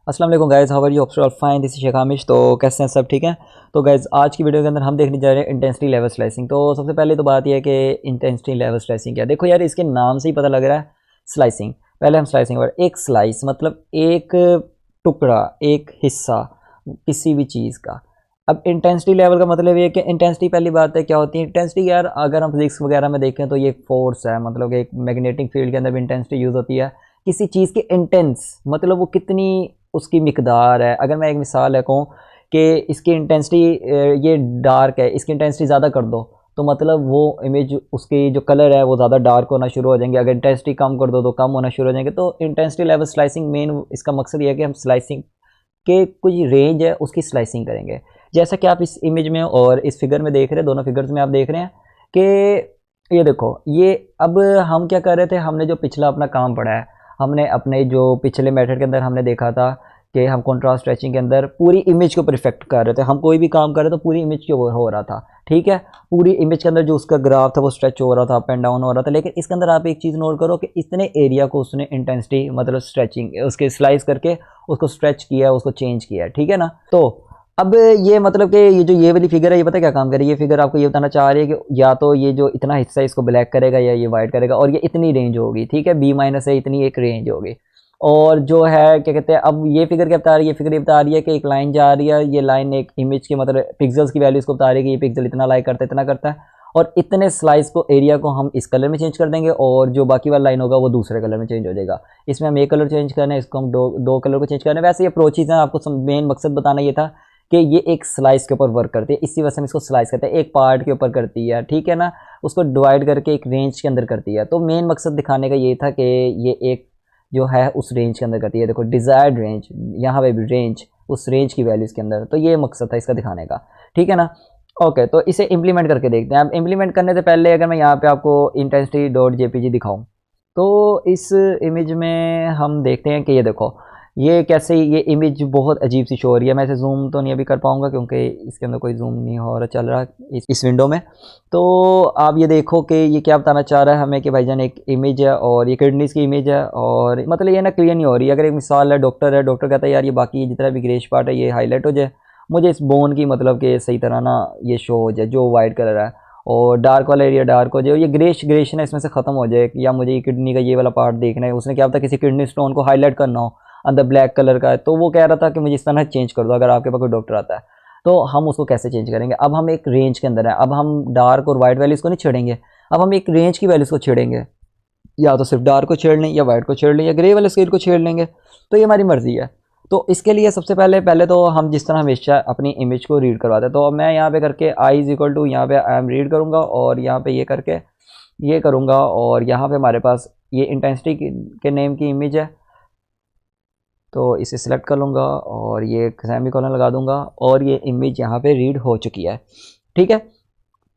अस्सलाम वालेकुम guys, how are you? All fine, this is Sheikh Hamish. तो कैसे हैं सब? ठीक है। तो गाइस आज की वीडियो के अंदर हम देखने जा रहे हैं इंटेंसिटी लेवल स्लाइसिंग। तो सबसे पहले तो बात यह है कि इंटेंसिटी लेवल स्लाइसिंग क्या है। देखो यार, इसके नाम से ही पता लग रहा है स्लाइसिंग। पहले हम स्लाइसिंग पर, एक स्लाइस मतलब एक टुकड़ा, एक हिस्सा किसी भी चीज़ का। अब इंटेंसिटी लेवल का मतलब ये है कि इंटेंसिटी, पहली बात है क्या होती है इंटेंसिटी। यार अगर हम फिजिक्स वगैरह में देखें तो ये फोर्स है, मतलब एक मैग्नेटिक फील्ड के अंदर भी इंटेंसिटी यूज़ होती है। किसी चीज़ के इंटेंस मतलब वो कितनी उसकी मिकदार है। अगर मैं एक मिसाल है कहूँ कि इसकी इंटेंसिटी ये डार्क है, इसकी इंटेंसिटी ज़्यादा कर दो तो मतलब वो इमेज, उसकी जो कलर है वो ज़्यादा डार्क होना शुरू हो जाएंगे। अगर इंटेंसिटी कम कर दो तो कम होना शुरू हो जाएंगे। तो इंटेंसिटी लेवल स्लाइसिंग मेन इसका मकसद ये है कि हम स्लाइसिंग के कुछ रेंज है उसकी स्लाइसिंग करेंगे। जैसा कि आप इस इमेज में और इस फिगर में देख रहे हैं, दोनों फिगर्स में आप देख रहे हैं कि ये देखो, ये अब हम क्या कर रहे थे, हमने जो पिछला अपना काम पढ़ा है, हमने अपने जो पिछले मेथड के अंदर हमने देखा था कि हम कंट्रास्ट स्ट्रेचिंग के अंदर पूरी इमेज को परफेक्ट कर रहे थे। हम कोई भी काम कर रहे थे तो पूरी इमेज के ऊपर हो रहा था, ठीक है। पूरी इमेज के अंदर जो उसका ग्राफ था वो स्ट्रेच हो रहा था, अप एंड डाउन हो रहा था। लेकिन इसके अंदर आप एक चीज़ नोट करो कि इतने एरिया को उसने इंटेंसिटी मतलब स्ट्रेचिंग उसके स्लाइस करके उसको स्ट्रेच किया, उसको चेंज किया, ठीक है ना। तो अब ये मतलब कि ये जो ये वाली फिगर है, ये पता क्या काम करे, ये फिगर आपको ये बताना चाह रही है कि या तो ये जो इतना हिस्सा इसको ब्लैक करेगा या ये वाइट करेगा, और ये इतनी रेंज होगी, ठीक है। बी माइनस है, इतनी एक रेंज होगी। और जो है क्या कहते हैं, अब ये फिगर क्या बता रही है, फिगर ये बता रही है कि एक लाइन जा रही है, ये लाइन एक इमेज की मतलब पिक्सल्स की वैल्यूज़ को बता रही है कि ये पिक्सल इतना लाइक करता है, इतना करता है। और इतने स्लाइस को, एरिया को हम इस कलर में चेंज कर देंगे और जो बाकी वाला लाइन होगा वो दूसरे कलर में चेंज हो जाएगा। इसमें हम एक कलर चेंज करना है, इसको हम दो कलर को चेंज करना है। वैसे ये अप्रोचेज हैं, आपको मेन मकसद बताना ये था कि ये एक स्लाइस के ऊपर वर्क करती है, इसी वजह से हम इसको स्लाइस कहते हैं। एक पार्ट के ऊपर करती है, ठीक है ना, उसको डिवाइड करके एक रेंज के अंदर करती है। तो मेन मकसद दिखाने का ये था कि ये एक जो है उस रेंज के अंदर करती है। देखो डिज़ायर्ड रेंज, यहाँ पे भी रेंज, उस रेंज की वैल्यूज़ के अंदर। तो ये मकसद था इसका दिखाने का, ठीक है ना। ओके, तो इसे इम्प्लीमेंट करके देखते हैं। अब इम्प्लीमेंट करने से पहले अगर मैं यहाँ पे आपको इंटेंसिटी डॉट जेपीजी दिखाऊँ तो इस इमेज में हम देखते हैं कि ये देखो, ये कैसे, ये इमेज बहुत अजीब सी शो हो रही है। मैं इसे जूम तो नहीं अभी कर पाऊँगा क्योंकि इसके अंदर कोई जूम नहीं हो रहा, चल रहा इस विंडो में। तो आप ये देखो कि ये क्या बताना चाह रहा है हमें कि भाईजान एक इमेज है और ये किडनीज़ की इमेज है, और मतलब ये ना क्लियर नहीं हो रही है। अगर एक मिसाल है, डॉक्टर कहता है यार ये बाकी जितना भी ग्रेश पार्ट है ये हाईलाइट हो जाए, मुझे इस बोन की मतलब कि सही तरह ना ये शो हो जाए जो वाइट कलर है, और डार्क वाला एरिया डार्क हो जाए, और ये ग्रेश ना इसमें से ख़त्म हो जाए, या मुझे ये किडनी का ये वाला पार्ट देखना है। उसने क्या पता किसी किडनी स्टोन को हाईलाइट करना हो, अंदर ब्लैक कलर का है, तो वो कह रहा था कि मुझे इस तरह चेंज कर दो। अगर आपके पास कोई डॉक्टर आता है तो हम उसको कैसे चेंज करेंगे। अब हम एक रेंज के अंदर है, अब हम डार्क और वाइट वैल्यूज़ को नहीं छेड़ेंगे, अब हम एक रेंज की वैल्यूज़ को छेड़ेंगे। या तो सिर्फ डार्क को छेड़ लें, या वाइट को छेड़ लें, या ग्रे वाले स्केल को छेड़ लेंगे। तो ये हमारी मर्ज़ी है। तो इसके लिए सबसे पहले तो हम जिस तरह हमेशा अपनी इमेज को रीड करवाते हैं, तो मैं यहाँ पे करके आई इज इक्वल टू, यहाँ पे आई एम रीड करूँगा, और यहाँ पे ये करके ये करूँगा, और यहाँ पे हमारे पास ये इंटेंसिटी के नेम की इमेज है, तो इसे सिलेक्ट कर लूँगा और ये सेमीकोलन लगा दूँगा, और ये इमेज यहाँ पे रीड हो चुकी है, ठीक है।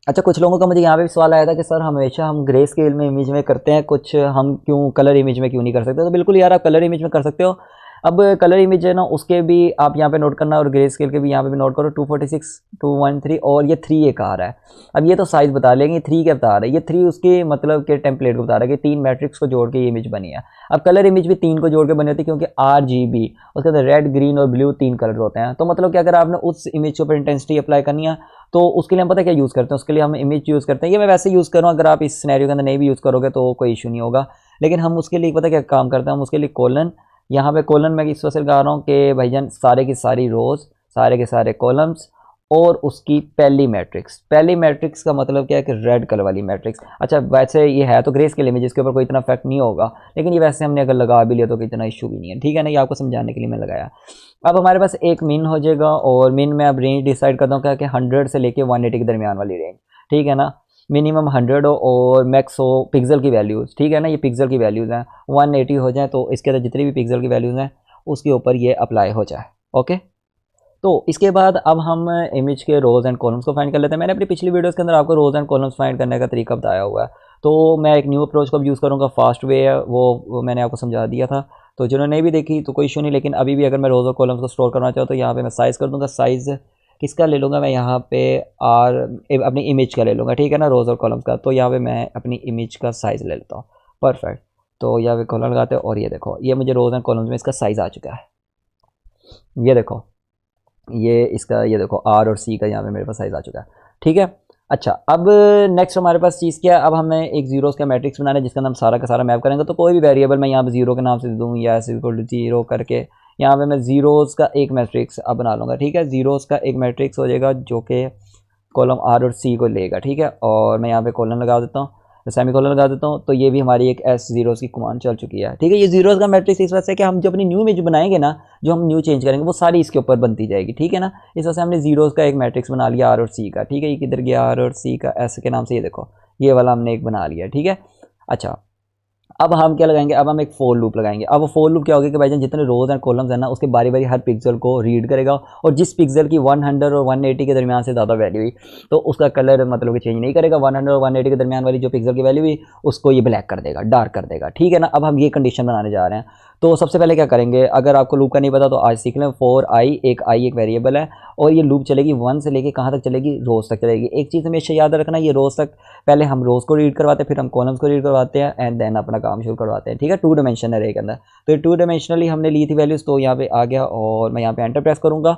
अच्छा, कुछ लोगों का मुझे यहाँ पे भी सवाल आया था कि सर हमेशा हम ग्रे स्केल में इमेज में करते हैं, कुछ हम क्यों कलर इमेज में क्यों नहीं कर सकते। तो बिल्कुल यार, आप कलर इमेज में कर सकते हो। अब कलर इमेज है ना, उसके भी आप यहाँ पे नोट करना, और ग्रे स्केल के भी यहाँ पे भी नोट करो, 246, 213, और ये 3 एक आ रहा है। अब ये तो साइज़ बता लेंगे, 3 क्या बता रहा है, ये 3 उसके मतलब के टेम्पलेट को बता रहा है कि 3 मैट्रिक्स को जोड़ के ये इमेज बनी है। अब कलर इमेज भी 3 को जोड़ के बनी होती है, क्योंकि RGB उसके अंदर रेड, ग्रीन और ब्लू 3 कलर होते हैं। तो मतलब कि अगर आपने उस इमेज के ऊपर इंटेंसिटी अप्लाई करनी है तो उसके लिए हम पता क्या यूज़ करते हैं, उसके लिए हम इमेज यूज़ करते हैं। ये मैं वैसे यूज़ करूँ, अगर आप इस सिनेरियो के अंदर नहीं भी यूज़ करोगे तो कोई इशू नहीं होगा। लेकिन हम उसके लिए पता क्या काम करते हैं, हम उसके लिए कोलन, यहाँ पे कोलन मैं इस वजह से लगा रहा हूँ कि भाईजान सारे की सारी रोज़, सारे के सारे कॉलम्स, और उसकी पहली मैट्रिक्स का मतलब क्या है कि रेड कलर वाली मैट्रिक्स। अच्छा, वैसे ये है तो ग्रे स्केल इमेज, इसके ऊपर कोई इतना इफेक्ट नहीं होगा, लेकिन ये वैसे हमने अगर लगा भी लिया तो इतना इशू भी नहीं है, ठीक है ना। ये आपको समझाने के लिए मैं लगाया। अब हमारे पास एक मिन हो जाएगा, और मिन में अब रेंज डिसाइड करता हूँ क्या कि 100 से लेके 180 के दरमियान वाली रेंज, ठीक है ना। मिनिमम 100 हो और मैक्स हो पिक्सल की वैल्यूज़, ठीक है ना, ये पिक्सल की वैल्यूज़ हैं। 180 हो जाए तो इसके अंदर जितनी भी पिक्सल की वैल्यूज़ हैं उसके ऊपर ये अप्लाई हो जाए, ओके। तो इसके बाद अब हम इमेज के रोज़ एंड कॉलम्स को फाइंड कर लेते हैं। मैंने अपनी पिछली वीडियोस के अंदर आपको रोज़ एंड कॉलम्स फाइंड करने का तरीका बताया हुआ है, तो मैं एक न्यू अप्रोच को यूज़ करूँगा, फास्ट वे है वो मैंने आपको समझा दिया था। तो जिन्होंने नहीं भी देखी तो कोई इशू नहीं, लेकिन अभी भी अगर मैं रोज़ और कॉलम्स को स्टोर करना चाहूँ तो यहाँ पे मैं साइज़ कर दूँगा। साइज़ किसका ले लूँगा मैं, यहाँ पे अपनी इमेज का ले लूँगा, ठीक है ना, रोज़ और कॉलम्स का। तो यहाँ पे मैं अपनी इमेज का साइज़ ले लेता हूँ, परफेक्ट। तो यहाँ पे कॉलम लगाते हैं, और ये देखो ये मुझे रोज़ एंड कॉलम्स में इसका साइज़ आ चुका है। ये देखो, ये इसका ये देखो आर और सी का यहाँ पे मेरे पास साइज आ चुका है, ठीक है। अच्छा, अब नेक्स्ट हमारे पास चीज़ क्या है, अब हमें एक जीरोस का मैट्रिक्स बनाना है जिसका हम सारा का सारा मैप करेंगे। तो कोई भी वेरिएबल मैं यहाँ पे जीरो के नाम से दे दूँ या एस इक्वल टू जीरो करके यहाँ पे मैं जीरोस का एक मैट्रिक्स अब बना लूँगा, ठीक है। जीरोस का एक मैट्रिक्स हो जाएगा जो कि कॉलम आर और सी को लेगा, ठीक है। और मैं यहाँ पे कॉलन लगा देता हूँ, सेमी कॉलन लगा देता हूँ। तो ये भी हमारी एक एस जीरोस की कमांड चल चुकी है, ठीक है। ये जीरोस का मैट्रिक्स इस वजह से कि हम जो अपनी न्यू इमेज बनाएंगे ना, जो हम न्यू चेंज करेंगे वो सारी इसके ऊपर बनती जाएगी, ठीक है ना। इस वजह से हमने जीरोस का एक मैट्रिक्स बना लिया आर और सी का, ठीक है। ये किधर गया आर और सी का, एस के नाम से, ये देखो ये वाला हमने एक बना लिया, ठीक है। अच्छा, अब हम क्या लगाएंगे, अब हम एक फोर लूप लगाएंगे। अब वो फोर लूप क्या होगा कि भाईजान जितने रोज एंड कॉलम्स है ना, उसके बारी बारी हर पिक्सल को रीड करेगा, और जिस पिक्सल की 100 और 180 के दरमियान से ज़्यादा वैल्यू हुई तो उसका कलर मतलब कि चेंज नहीं करेगा। 100 और 180 के दरमियान वाली जो पिक्सल की वैल्यू हुई उसको ये ब्लैक कर देगा, डार्क कर देगा, ठीक है ना। अब हम ये कंडीशन बनाने जा रहे हैं। तो सबसे पहले क्या करेंगे, अगर आपको लूप का नहीं पता तो आज सीख लें। फॉर आई एक वेरिएबल है और ये लूप चलेगी 1 से लेके कहाँ तक चलेगी, रोज तक चलेगी। एक चीज़ हमेशा याद रखना, ये रोज तक पहले हम रोज को रीड करवाते हैं, फिर हम कॉलम्स को रीड करवाते हैं, एंड देन अपना काम शुरू करवाते हैं, ठीक है। 2 डायमेंशनल अरे के अंदर। तो ये 2 डायमेंशनली हमने ली थी वैल्यूज़, तो यहाँ पे आ गया और मैं यहाँ पे एंटर प्रेस करूँगा।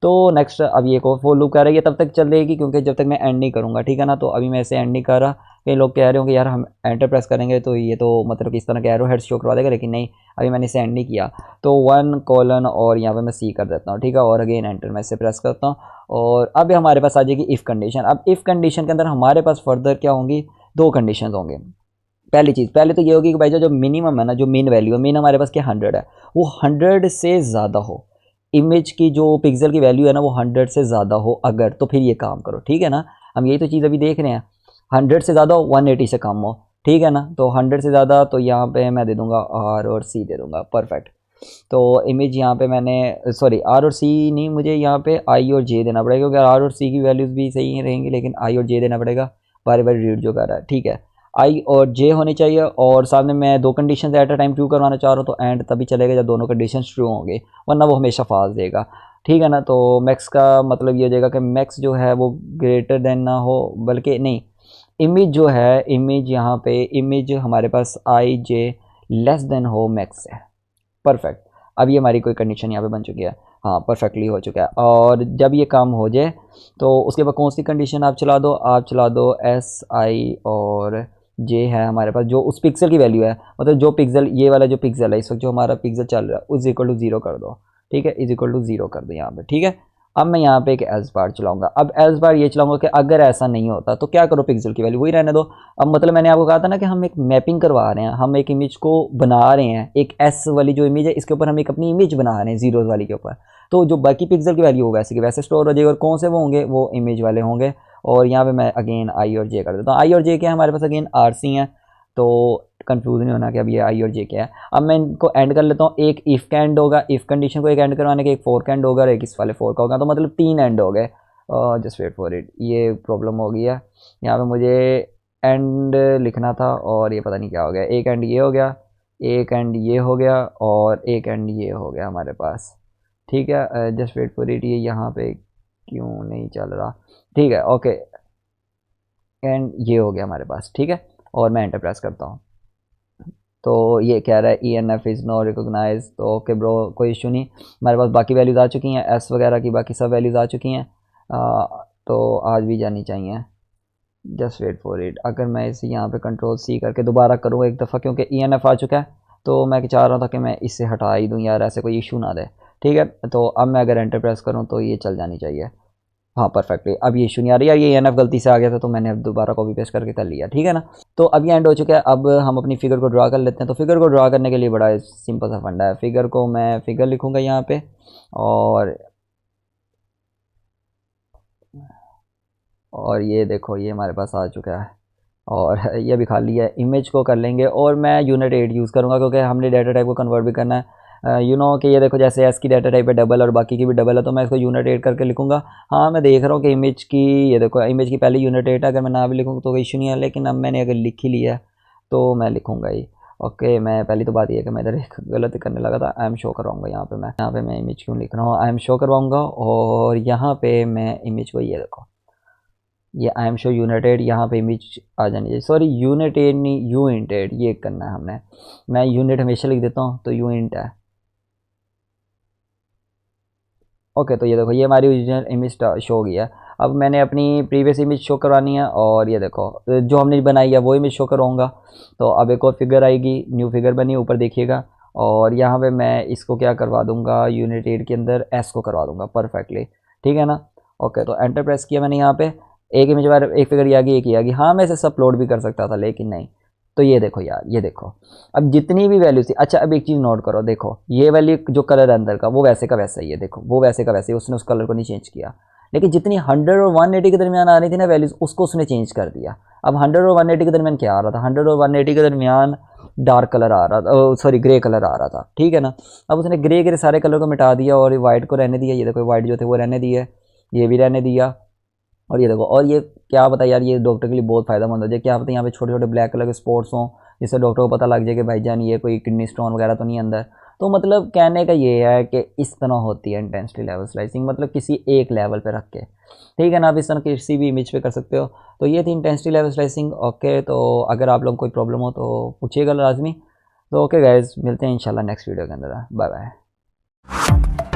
तो नेक्स्ट अब ये को फॉर लूप कर रही है, तब तक चल रहेगी क्योंकि जब तक मैं एंड नहीं करूँगा, ठीक है ना। तो अभी मैं इसे एंड नहीं कर रहा। कई लोग कह रहे होंगे यार हम एंटर प्रेस करेंगे तो ये तो मतलब कि इस तरह के एरो हेड शो करवा देगा, लेकिन नहीं, अभी मैंने इसे एंड नहीं किया। तो 1 कॉलन और यहाँ पे मैं सी कर देता हूँ, ठीक है। और अगेन एंटर मैं इसे प्रेस करता हूँ और अब हमारे पास आ जाएगी इफ़ कंडीशन। अब इफ़ कंडीशन के अंदर हमारे पास फर्दर क्या होंगी, 2 कंडीशन होंगे। पहली चीज़ पहले तो ये होगी कि भाई जो मिनिमम है ना, जो मीन वैल्यू है, मीन हमारे पास क्या 100 है, वो 100 से ज़्यादा हो। इमेज की जो पिक्सल की वैल्यू है ना वो 100 से ज़्यादा हो अगर, तो फिर ये काम करो, ठीक है ना। हम यही तो चीज़ अभी देख रहे हैं, 100 से ज़्यादा हो, 180 से कम हो, ठीक है ना। तो 100 से ज़्यादा तो यहाँ पे मैं दे दूँगा आर और सी दे दूँगा, परफेक्ट। तो इमेज यहाँ पे मैंने सॉरी आर और सी नहीं, मुझे यहाँ पे आई और जे देना पड़ेगा क्योंकि आर और सी की वैल्यूज़ भी सही रहेंगी, लेकिन आई और जे देना पड़ेगा, बारी बारी रीड जो कर रहा है, ठीक है। आई और जे होनी चाहिए और सामने मैं 2 condition at a time true करवाना चाह रहा हूँ, तो एंड तभी चलेगा जब दोनों कंडीशन ट्रू होंगे, वरना वो हमेशा फॉल्स देगा, ठीक है ना। तो मैक्स का मतलब ये हो जाएगा कि मैक्स जो है वो ग्रेटर देन ना हो, बल्कि नहीं, इमेज जो है, इमेज यहाँ पे इमेज हमारे पास आई जे लेस देन हो मैक्स है, परफेक्ट। अब ये हमारी कोई कंडीशन यहाँ पे बन चुकी है, हाँ परफेक्टली हो चुका है। और जब ये काम हो जाए तो उसके बाद कौन सी कंडीशन आप चला दो, आप चला दो एस आई और जे है हमारे पास, जो उस पिक्सल की वैल्यू है, मतलब जो पिक्सल ये वाला जो पिक्सल है इस वक्त जो हमारा पिक्सल चल रहा है उस इक्वल टू 0 कर दो, ठीक है। इज इक्वल टू 0 कर दो यहाँ पे, ठीक है। अब मैं यहाँ पे एक एल्स बार चलाऊंगा। अब एल्स बार ये चलाऊंगा कि अगर ऐसा नहीं होता तो क्या करो, पिक्सल की वैल्यू वही रहने दो। अब मतलब मैंने आपको कहा था ना कि हम एक मैपिंग करवा रहे हैं, हम एक इमेज को बना रहे हैं, एक एस वाली जो इमेज है इसके ऊपर हम एक अपनी इमेज बना रहे हैं जीरोज वाली के ऊपर। तो जो बाकी पिक्सल की वैल्यू हो वैसे की वैसे स्टोर हो जाएगी, और कौन से वो होंगे, वो इमेज वाले होंगे। और यहाँ पे मैं अगेन आई और जे कर देता हूँ। आई और जे क्या है हमारे पास, अगेन आर सी है, तो कंफ्यूज नहीं होना कि अब ये आई और जे क्या है। अब मैं इनको एंड कर लेता हूँ। एक इफ़ का एंड होगा, इफ़ कंडीशन को एक एंड करवाने के, एक फोर का एंड होगा और एक इस वाले फोर का होगा, तो मतलब 3 एंड हो गए। जस्ट वेट फॉर इट, ये प्रॉब्लम हो गई है यहाँ पे, मुझे एंड लिखना था और ये पता नहीं क्या हो गया। एक एंड ये हो गया, एक एंड ये हो गया और एक एंड ये हो गया हमारे पास, ठीक है। जस्ट वेट फॉर इट, ये यहाँ पे क्यों नहीं चल रहा, ठीक है, ओके। एंड ये हो गया हमारे पास, ठीक है। और मैं एंटर प्रेस करता हूँ तो ये कह रहा है E N F is no recognise, तो ओके ब्रो, कोई इशू नहीं। हमारे पास बाकी वैल्यूज़ आ चुकी हैं, एस वगैरह की बाकी सब वैल्यूज़ आ चुकी हैं, तो आज भी जानी चाहिए। जस्ट वेट फॉर इट, अगर मैं इसे यहाँ पे कंट्रोल सी करके दोबारा करूँ एक दफ़ा, क्योंकि ई एन एफ आ चुका है, तो मैं चाह रहा था कि मैं इससे हटा ही दूँ यार, ऐसे कोई इशू ना दे, ठीक है। तो अब मैं अगर एंटर प्रेस करूँ तो ये चल जानी चाहिए, हाँ परफेक्टली। अब ये इशू नहीं आ रही है, ये एन एफ गलती से आ गया था तो मैंने अब दोबारा कॉपी पेस्ट करके कर लिया, ठीक है ना। तो अब ये एंड हो चुका है। अब हम अपनी फिगर को ड्रा कर लेते हैं। तो फिगर को ड्रा करने के लिए बड़ा सिंपल सा फंडा है। फिगर को मैं फिगर लिखूँगा यहाँ पे, और ये देखो ये हमारे पास आ चुका है, और ये भी खाली है। इमेज को कर लेंगे और मैं यूनिट 8 यूज़ करूँगा क्योंकि हमने डाटा टाइप को कन्वर्ट भी करना है। यू नो कि ये देखो जैसे एस की डाटा टाइप है डबल और बाकी की भी डबल है, तो मैं इसको यूनिट 8 करके लिखूँगा। हाँ मैं देख रहा हूँ कि इमेज की, ये देखो इमेज की पहले यूनिट 8 है, अगर मैं ना भी लिखूँ तो कोई इशू नहीं है, लेकिन अब मैंने अगर लिख ही लिया है तो मैं लिखूँगा ही। ओके, मैं पहली तो बात ये है कि मैं इधर एक गलती करने लगा था। आई एम शो करवाऊँगा यहाँ पे मैं इमेज क्यों लिख रहा हूँ, आई एम शो करवाऊँगा, और यहाँ पे मैं इमेज को, ये देखो ये आई एम शो यूनाइटेड, यहाँ पे इमेज आ जानी चाहिए। सॉरी यूनाइटेड नहीं, यू इंटेड, ये करना है हमने। मैं यूनिट हमेशा लिख देता हूँ तो यू इंट है। ओके, तो ये देखो ये हमारी ओरिजिनल इमेज शो हो गया। अब मैंने अपनी प्रीवियस इमेज शो करवानी है और ये देखो जो हमने बनाई है वो इमेज शो करवाऊँगा। तो अब एक और फिगर आएगी, न्यू फिगर बनी, ऊपर देखिएगा। और यहाँ पे मैं इसको क्या करवा दूँगा, यूनिट 8 के अंदर एस को करवा दूँगा परफेक्टली, ठीक है ना। ओके, तो एंटर प्रेस किया मैंने यहाँ पे, एक इमेज बार एक फिगर ये आ गई, एक ये आ गई। हाँ, मैं इसे अपलोड भी कर सकता था लेकिन नहीं। तो ये देखो यार, ये देखो अब जितनी भी वैल्यू थी। अच्छा, अब एक चीज़ नोट करो, देखो ये वैल्यू जो कलर है अंदर का वो वैसे का वैसा ही है, देखो वो वैसे का वैसे ही, उसने उस कलर को नहीं चेंज किया। लेकिन जितनी 100 और 180 के दरमियान आ रही थी ना वैल्यूज़, उसको उसने चेंज कर दिया। अब 100 और 180 के दरमियान क्या आ रहा था, 100 और 180 के दरमियान डार्क कलर आ रहा था, सॉरी ग्रे कलर आ रहा था, ठीक है ना। अब उसने ग्रे के सारे कलर को मिटा दिया और वाइट को रहने दिया। ये देखो वाइट जो थे वो रहने दिए, ये भी रहने दिया। और ये देखो, और ये क्या पता यार, ये डॉक्टर के लिए बहुत फ़ायदेमंद हो जाए। क्या पता यहाँ पे छोटे छोटे ब्लैक कलर के स्पॉट्स हों, जिससे डॉक्टर को पता लग जाए कि भाईजान ये कोई किडनी स्टोन वगैरह तो नहीं अंदर। तो मतलब कहने का ये है कि इस तरह होती है इंटेंसिटी लेवल स्लाइसिंग, मतलब किसी एक लेवल पे रख के, ठीक है ना। आप इस तरह किसी भी इमेज पे कर सकते हो। तो ये थी इंटेंसिटी लेवल स्लाइसिंग। ओके, तो अगर आप लोग कोई प्रॉब्लम हो तो पूछिएगा लाजमी। तो ओके गाइज, मिलते हैं इंशाल्लाह नेक्स्ट वीडियो के अंदर। Bye bye.